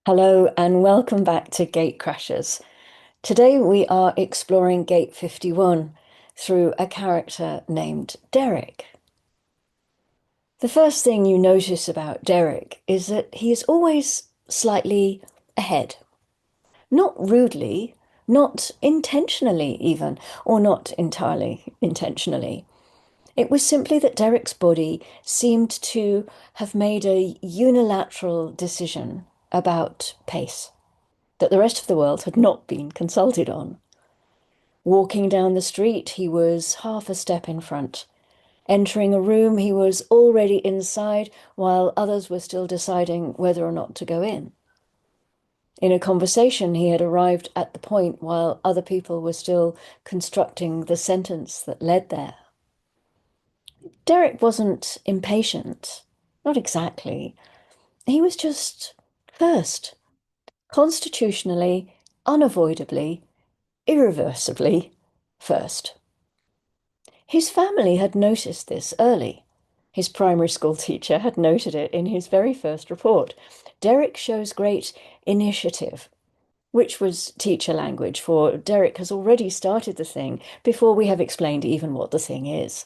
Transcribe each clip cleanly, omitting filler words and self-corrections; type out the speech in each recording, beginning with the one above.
Hello and welcome back to Gatecrashers. Today we are exploring Gate 51 through a character named Derek. The first thing you notice about Derek is that he is always slightly ahead. Not rudely, not intentionally even, or not entirely intentionally. It was simply that Derek's body seemed to have made a unilateral decision about pace that the rest of the world had not been consulted on. Walking down the street, he was half a step in front. Entering a room, he was already inside, while others were still deciding whether or not to go in. In a conversation, he had arrived at the point while other people were still constructing the sentence that led there. Derek wasn't impatient, not exactly. He was just first, constitutionally, unavoidably, irreversibly first. His family had noticed this early. His primary school teacher had noted it in his very first report. Derek shows great initiative, which was teacher language, for Derek has already started the thing before we have explained even what the thing is.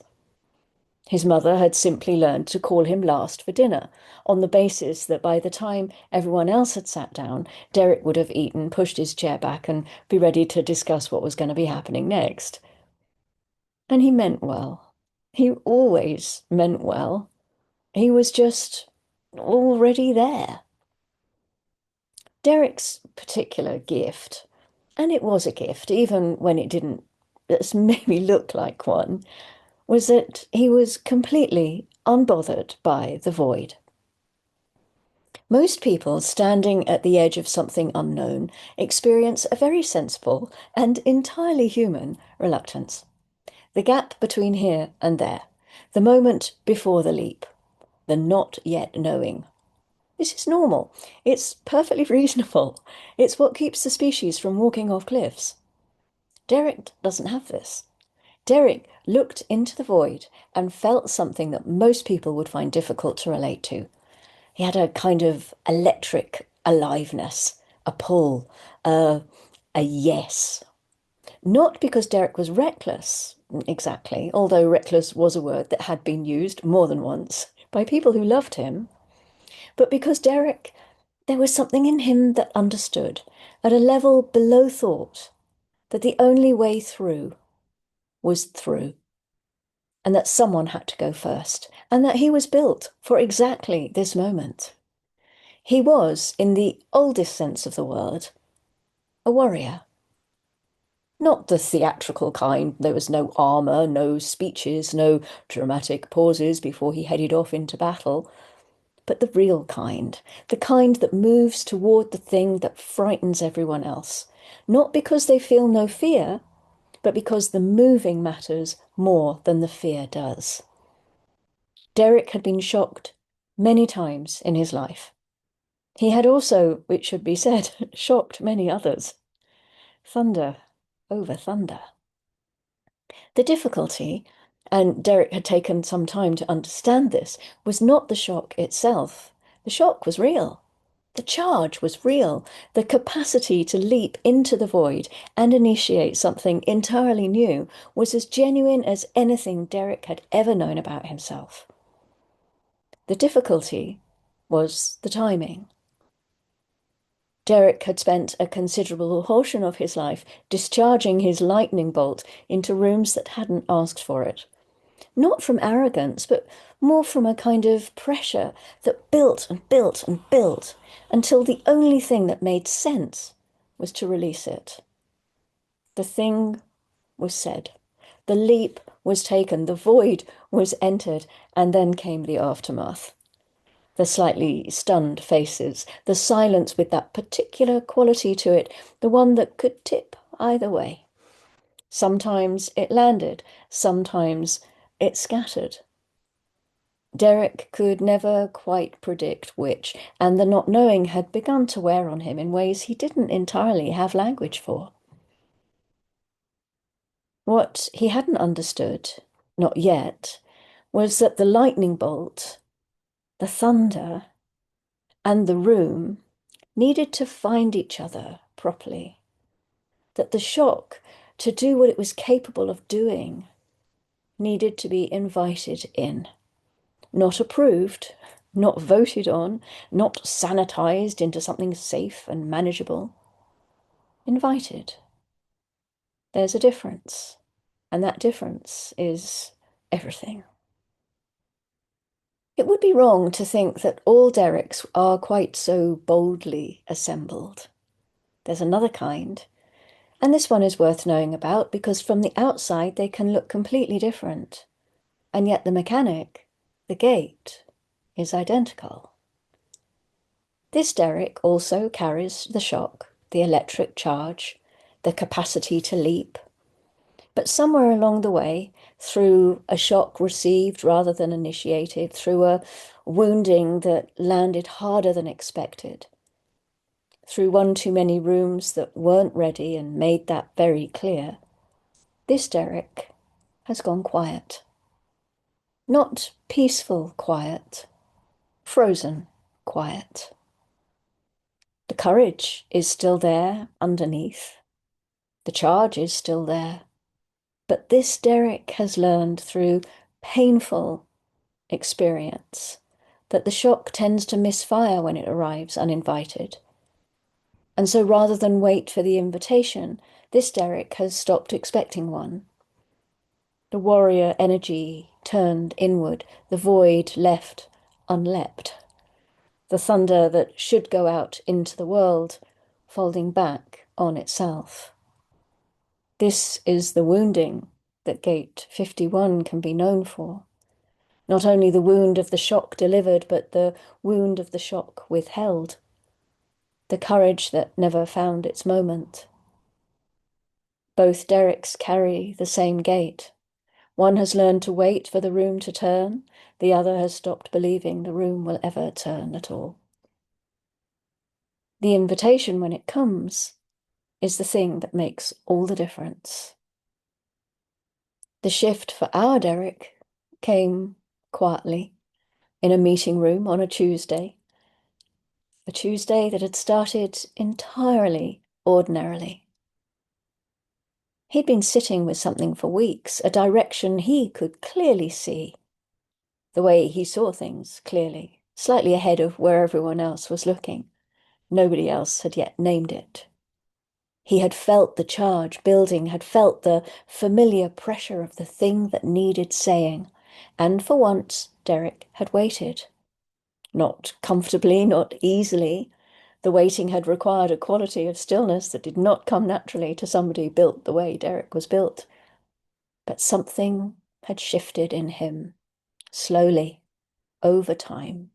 His mother had simply learned to call him last for dinner, on the basis that by the time everyone else had sat down, Derek would have eaten, pushed his chair back, and be ready to discuss what was going to be happening next. And he meant well. He always meant well. He was just already there. Derek's particular gift, and it was a gift, even when it didn't maybe look like one, was that he was completely unbothered by the void. Most people standing at the edge of something unknown experience a very sensible and entirely human reluctance. The gap between here and there, the moment before the leap, the not yet knowing. This is normal. It's perfectly reasonable. It's what keeps the species from walking off cliffs. Derek doesn't have this. Derek looked into the void and felt something that most people would find difficult to relate to. He had a kind of electric aliveness, a pull, a yes. Not because Derek was reckless, exactly, although reckless was a word that had been used more than once by people who loved him, but because Derek, there was something in him that understood, at a level below thought, that the only way through was through, and that someone had to go first, and that he was built for exactly this moment. He was, in the oldest sense of the word, a warrior. Not the theatrical kind. There was no armor, no speeches, no dramatic pauses before he headed off into battle, but the real kind, the kind that moves toward the thing that frightens everyone else, not because they feel no fear, but because the moving matters more than the fear does. Derek had been shocked many times in his life. He had also, it should be said, shocked many others. Thunder over thunder. The difficulty, and Derek had taken some time to understand this, was not the shock itself. The shock was real. The charge was real. The capacity to leap into the void and initiate something entirely new was as genuine as anything Derek had ever known about himself. The difficulty was the timing. Derek had spent a considerable portion of his life discharging his lightning bolt into rooms that hadn't asked for it. Not from arrogance, but more from a kind of pressure that built and built and built until the only thing that made sense was to release it. The thing was said. The leap was taken. The void was entered. And then came the aftermath. The slightly stunned faces, the silence with that particular quality to it, the one that could tip either way. Sometimes it landed, sometimes it scattered. Derek could never quite predict which, and the not knowing had begun to wear on him in ways he didn't entirely have language for. What he hadn't understood, not yet, was that the lightning bolt, the thunder, and the room needed to find each other properly, that the shock to do what it was capable of doing needed to be invited in, not approved, not voted on, not sanitized into something safe and manageable. Invited. There's a difference, and that difference is everything. It would be wrong to think that all derricks are quite so boldly assembled. There's another kind, and this one is worth knowing about because from the outside they can look completely different. And yet the mechanic, the gate, is identical. This derrick also carries the shock, the electric charge, the capacity to leap. But somewhere along the way, through a shock received rather than initiated, through a wounding that landed harder than expected, through one too many rooms that weren't ready and made that very clear, this derrick has gone quiet. Not peaceful quiet, frozen quiet. The courage is still there underneath. The charge is still there. But this derrick has learned through painful experience that the shock tends to misfire when it arrives uninvited. And so rather than wait for the invitation, this derrick has stopped expecting one. The warrior energy turned inward, the void left unleapt. The thunder that should go out into the world, folding back on itself. This is the wounding that Gate 51 can be known for. Not only the wound of the shock delivered, but the wound of the shock withheld. The courage that never found its moment. Both derricks carry the same gate. One has learned to wait for the room to turn. The other has stopped believing the room will ever turn at all. The invitation, when it comes, is the thing that makes all the difference. The shift for our derrick came quietly in a meeting room on a Tuesday that had started entirely ordinarily. He'd been sitting with something for weeks, a direction he could clearly see, the way he saw things clearly, slightly ahead of where everyone else was looking. Nobody else had yet named it. He had felt the charge building, had felt the familiar pressure of the thing that needed saying, and for once derrick had waited. Not comfortably, not easily. The waiting had required a quality of stillness that did not come naturally to somebody built the way derrick was built. But something had shifted in him, slowly, over time.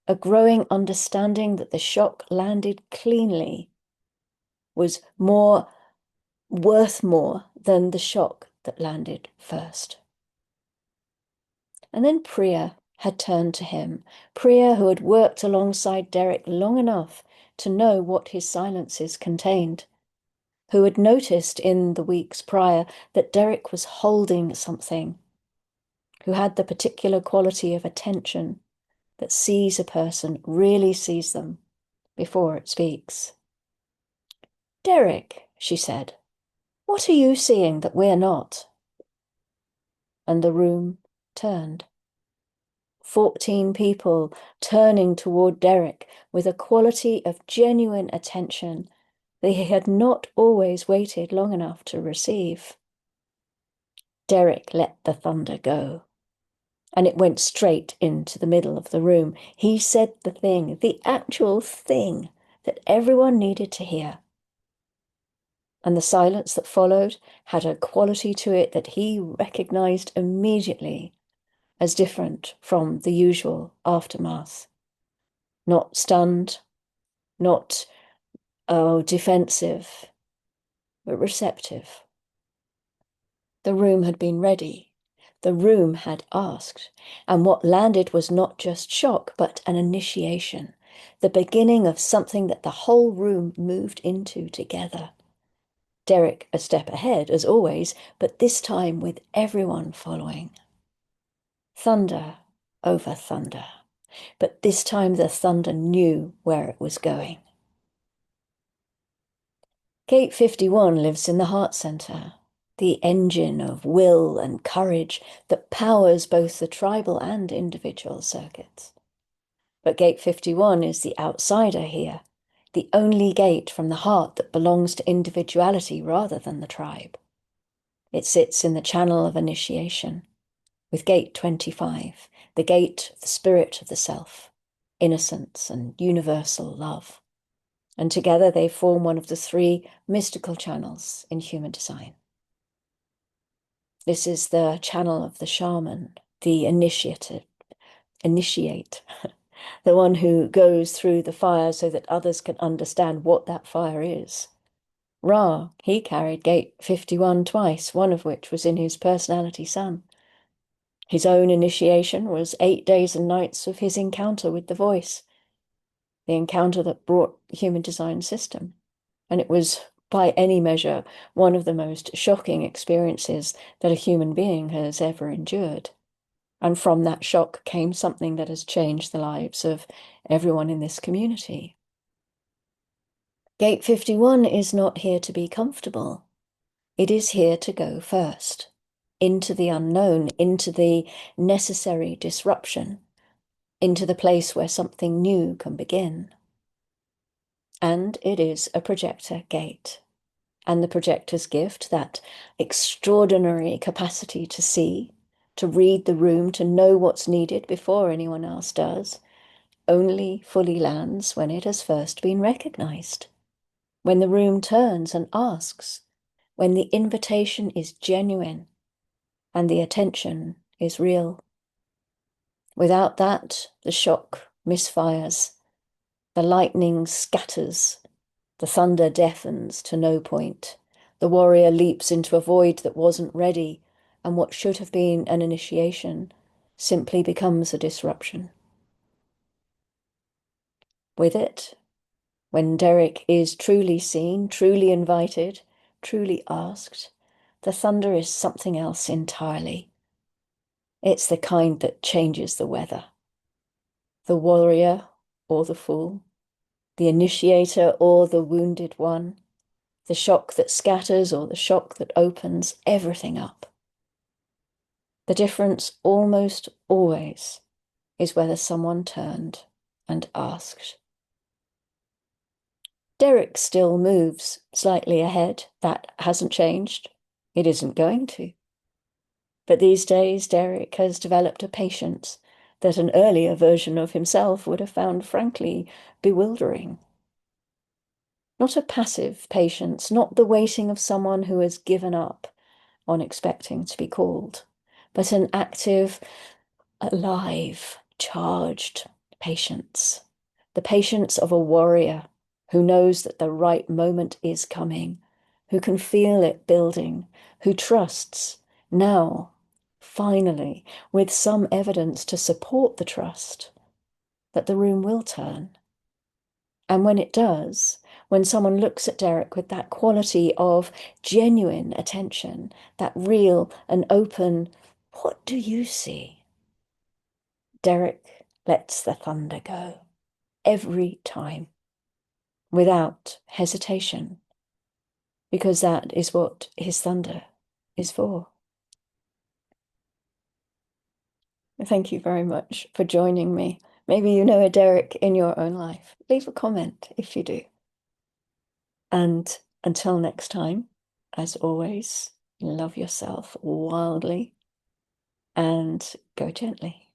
A growing understanding that the shock landed cleanly was worth more than the shock that landed first. And then Priya had turned to him, Priya who had worked alongside derrick long enough to know what his silences contained, who had noticed in the weeks prior that derrick was holding something, who had the particular quality of attention that sees a person, really sees them before it speaks. Derrick, she said, what are you seeing that we're not? And the room turned. 14 people turning toward derrick with a quality of genuine attention that he had not always waited long enough to receive. Derrick let the thunder go, and it went straight into the middle of the room. He said the thing, the actual thing that everyone needed to hear. And the silence that followed had a quality to it that he recognized immediately as different from the usual aftermath. Not stunned, not defensive, but receptive. The room had been ready. The room had asked. And what landed was not just shock, but an initiation, the beginning of something that the whole room moved into together. Derrick a step ahead, as always, but this time with everyone following. Thunder over thunder. But this time the thunder knew where it was going. Gate 51 lives in the heart center, the engine of will and courage that powers both the tribal and individual circuits. But Gate 51 is the outsider here, the only gate from the heart that belongs to individuality rather than the tribe. It sits in the channel of initiation, with Gate 25, the gate of the spirit of the self, innocence and universal love. And together they form one of the three mystical channels in human design. This is the channel of the shaman, the initiate, the one who goes through the fire so that others can understand what that fire is. Ra, he carried Gate 51 twice, one of which was in his personality sun. His own initiation was 8 days and nights of his encounter with the voice, the encounter that brought the human design system. And it was, by any measure, one of the most shocking experiences that a human being has ever endured. And from that shock came something that has changed the lives of everyone in this community. Gate 51 is not here to be comfortable. It is here to go first, into the unknown, into the necessary disruption, into the place where something new can begin. And it is a projector gate. And the projector's gift, that extraordinary capacity to see, to read the room, to know what's needed before anyone else does, only fully lands when it has first been recognized, when the room turns and asks, when the invitation is genuine and the attention is real. Without that, the shock misfires, the lightning scatters, the thunder deafens to no point. The warrior leaps into a void that wasn't ready, and what should have been an initiation simply becomes a disruption. With it, when Derek is truly seen, truly invited, truly asked, the thunder is something else entirely. It's the kind that changes the weather. The warrior or the fool, the initiator or the wounded one, the shock that scatters or the shock that opens everything up. The difference almost always is whether someone turned and asked. Derek still moves slightly ahead. That hasn't changed. It isn't going to. But these days, Derek has developed a patience that an earlier version of himself would have found frankly bewildering. Not a passive patience, not the waiting of someone who has given up on expecting to be called, but an active, alive, charged patience. The patience of a warrior who knows that the right moment is coming, who can feel it building, who trusts now, finally, with some evidence to support the trust, that the room will turn. And when it does, when someone looks at Derek with that quality of genuine attention, that real and open, what do you see? Derek lets the thunder go every time, without hesitation, because that is what his thunder is for. Thank you very much for joining me. Maybe you know a Derek in your own life. Leave a comment if you do. And until next time, as always, love yourself wildly and go gently.